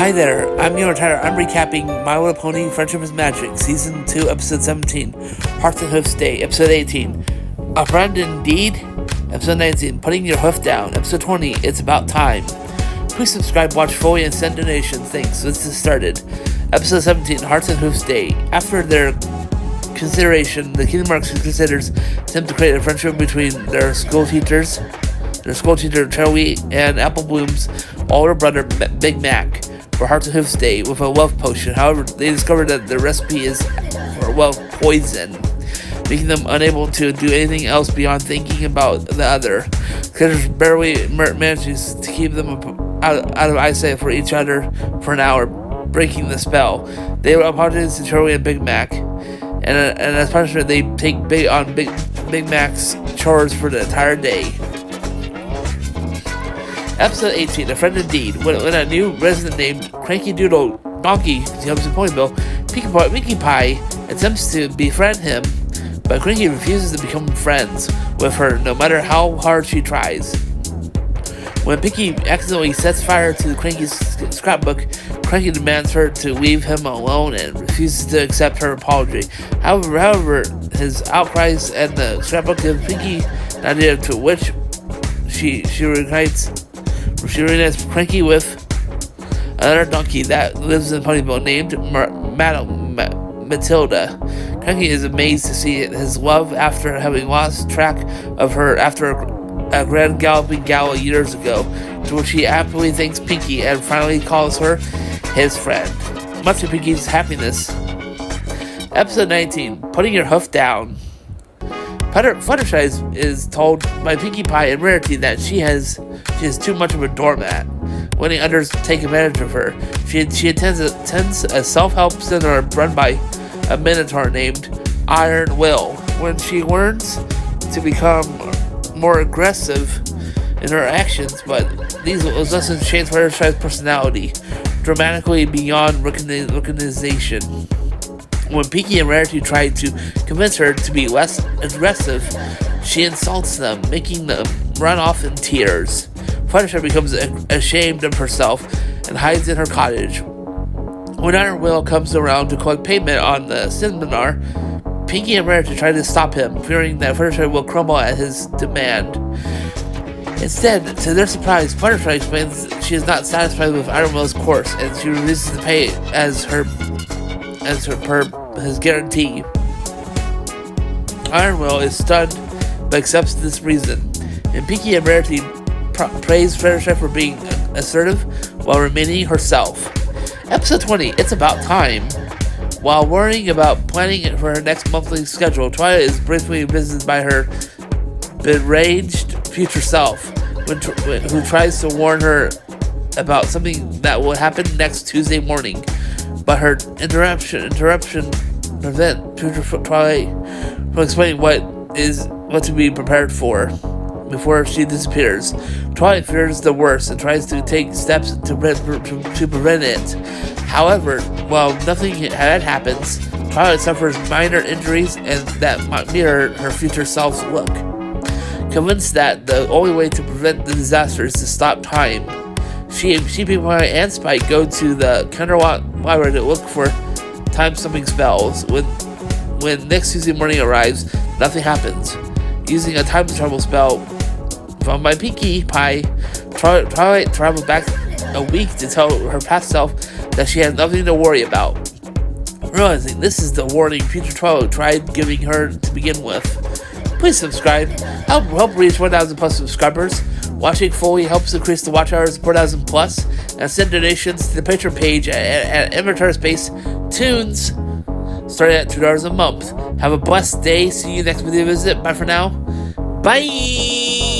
Hi there, I'm your Tyler. I'm recapping My Little Pony Friendship is Magic, Season 2, Episode 17, Hearts and Hoofs Day, Episode 18, A Friend Indeed, Episode 19, Putting Your Hoof Down, Episode 20, It's About Time. Please subscribe, watch fully, and send donations. Thanks. Let's get started. Episode 17, Hearts and Hoofs Day. After their consideration, the Kingdom Hearts considers attempt to create a friendship between their school teacher Charlie and Apple Bloom's older brother Big Mac for Hearts and Hoofs Day with a love potion. However, they discover that the recipe is for love poison, making them unable to do anything else beyond thinking about the other. Characters barely manages to keep them out of eyesight for each other for an hour, breaking the spell. They apologize to Charlie and Big Mac, and as punishment, they take Big Mac's chores for the entire day. Episode 18, A Friend Indeed. When a new resident named Cranky Doodle Donkey comes to Ponyville, Pinkie Pie attempts to befriend him, but Cranky refuses to become friends with her no matter how hard she tries. When Pinkie accidentally sets fire to Cranky's scrapbook, Cranky demands her to leave him alone and refuses to accept her apology. However, his outcries and the scrapbook give Pinkie an idea to which she reunites Cranky with another donkey that lives in Ponyville named Matilda. Cranky is amazed to see his love after having lost track of her after a grand galloping gala years ago, to which he happily thanks Pinkie and finally calls her his friend. Much to Pinkie's happiness. Episode 19, Putting Your Hoof Down. Fluttershy is told by Pinkie Pie and Rarity that she is too much of a doormat, letting others take advantage of her. She attends a self-help center run by a minotaur named Iron Will. When she learns to become more aggressive in her actions, but these lessons change Fluttershy's personality dramatically beyond recognition. When Pinkie and Rarity try to convince her to be less aggressive, she insults them, making them run off in tears. Fluttershy becomes ashamed of herself and hides in her cottage. When Iron Will comes around to collect payment on the seminar, Pinkie and Rarity try to stop him, fearing that Fluttershy will crumble at his demand. Instead, to their surprise, Fluttershy explains she is not satisfied with Iron Will's course, and she refuses to pay as his guarantee. Iron Will is stunned but accepts this reason, and Pinkie and Rarity praise Fluttershy for being assertive while remaining herself. Episode 20, It's About Time. While worrying about planning for her next monthly schedule, Twilight is briefly visited by her beraged future self, who tries to warn her about something that will happen next Tuesday morning. But her interruption prevent future Twilight from explaining what to be prepared for before she disappears. Twilight fears the worst and tries to take steps to prevent it. However, while nothing bad happens, Twilight suffers minor injuries and that might mirror her future self's look. Convinced that the only way to prevent the disaster is to stop time, She, Pinkie Pie, and Spike go to the Canterlot Library to look for time-stopping spells. When next Tuesday morning arrives, nothing happens. Using a time travel spell found by Pinkie Pie, Twilight travels back a week to tell her past self that she has nothing to worry about. Realizing this is the warning future Twilight tried giving her to begin with. Please subscribe. Help reach 1,000 plus subscribers. Watching fully helps increase the watch hours to 4,000 plus, and send donations to the Patreon page at Inventory Space Tunes, starting at $2 a month. Have a blessed day. See you next video visit. Bye for now. Bye!